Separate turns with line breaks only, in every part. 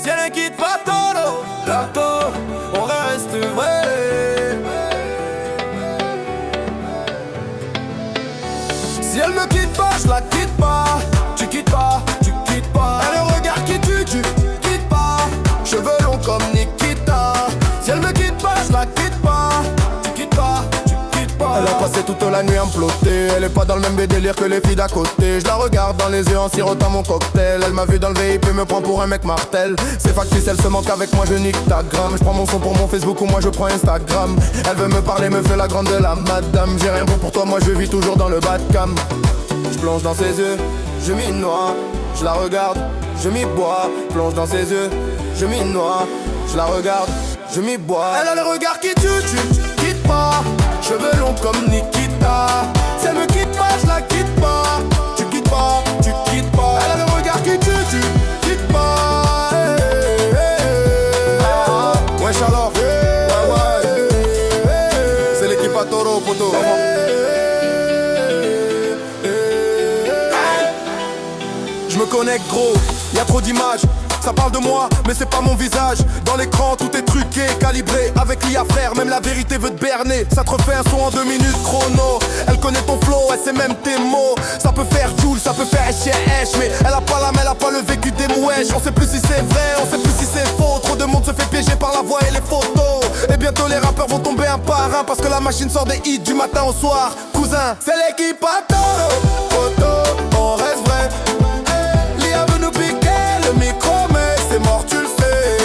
Si elle ne quitte pas Toro, Lato, on reste vrai. Si elle me quitte pas, je la quitte pas. Tu quittes pas, tu quittes pas. Elle a le regard qui tue, tu quittes pas. Cheveux longs comme Nikita. Si elle me quitte pas, je la quitte pas. Tu quittes pas, tu quittes pas. Elle a passé toute la nuit à me flotter. Elle est pas dans le même délire que les filles d'à côté. Je la regarde dans les yeux en sirotant mon cocktail. Elle m'a vu dans le VIP, me prend pour un mec martel. C'est factice, elle se manque avec moi, je nique ta gramme. Je prends mon son pour mon Facebook ou moi je prends Instagram. Elle veut me parler, me fait la grande de la madame. J'ai rien bon pour toi, moi je vis toujours dans le bas de cam. Je plonge dans ses yeux, je m'y noie. Je la regarde, je m'y bois. Plonge dans ses yeux, je m'y noie. Je la regarde, je m'y bois. Elle a le regard qui tue, tu quittes pas. Cheveux longs comme Nikita. Si elle me quitte pas, je la quitte pas. Tu quittes pas, tu quittes pas. Elle a le regard qui tue, tu quittes pas. Ouais Charlotte, ouais. C'est l'équipe à Toro, poto. Je me connecte gros, y'a trop d'images. Ça parle de moi, mais c'est pas mon visage. Dans l'écran, tout est truqué, calibré. Avec l'IA frère, même la vérité veut te berner. Ça te refait un son en 2 minutes chrono. Elle connaît ton flow, elle sait même tes mots. Ça peut faire Joule, ça peut faire HH. Mais elle a pas l'âme, elle a pas le vécu des mouettes. On sait plus si c'est vrai, on sait plus si c'est faux. Trop de monde se fait piéger par la voix et les photos. Et bientôt les rappeurs vont tomber un par un. Parce que la machine sort des hits du matin au soir. Cousin, c'est l'équipe à Toro, photo, on reste vrai. L'IA veut nous piquer le micro, mais c'est mort, tu le sais.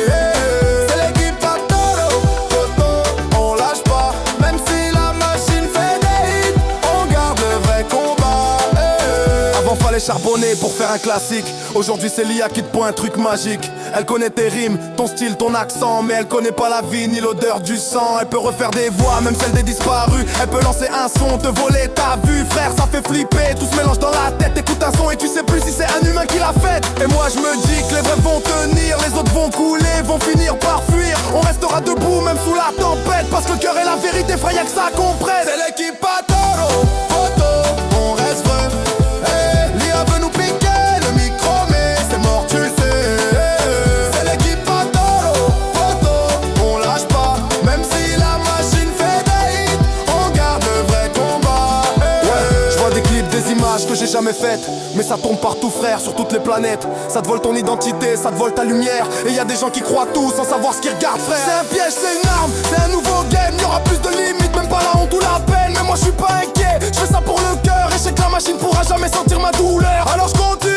C'est l'équipe à Toro, photo, on lâche pas. Même si la machine fait des hits, on garde le vrai combat. Avant fallait charbonner pour faire un classique. Aujourd'hui c'est l'IA qui te pond un truc magique. Elle connaît tes rimes, ton style, ton accent. Mais elle connaît pas la vie ni l'odeur du sang. Elle peut refaire des voix, même celles des disparus. Elle peut lancer un son, te voler ta vue. Frère, ça fait flipper, tout se mélange dans la tête. Écoute un son et tu sais plus si c'est un humain qui l'a fait. Et moi je me dis que les vrais vont tenir. Les autres vont couler, vont finir par fuir. On restera debout même sous la tempête. Parce que le cœur et la vérité, frère, y'a que ça qu'on prête. C'est l'équipe à Toro, photo, on reste vrai. L'IA veut nous piquer le micro, mais c'est mort, tu le sais. Que j'ai jamais faite, mais ça tombe partout frère, sur toutes les planètes. Ça te vole ton identité, ça te vole ta lumière. Et y a des gens qui croient tout sans savoir ce qu'ils regardent frère. C'est un piège, c'est une arme, c'est un nouveau game. Y'aura plus de limites, même pas la honte ou la peine. Mais moi je suis pas inquiet, je fais ça pour le cœur. Et je sais que la machine pourra jamais sentir ma douleur. Alors je continue.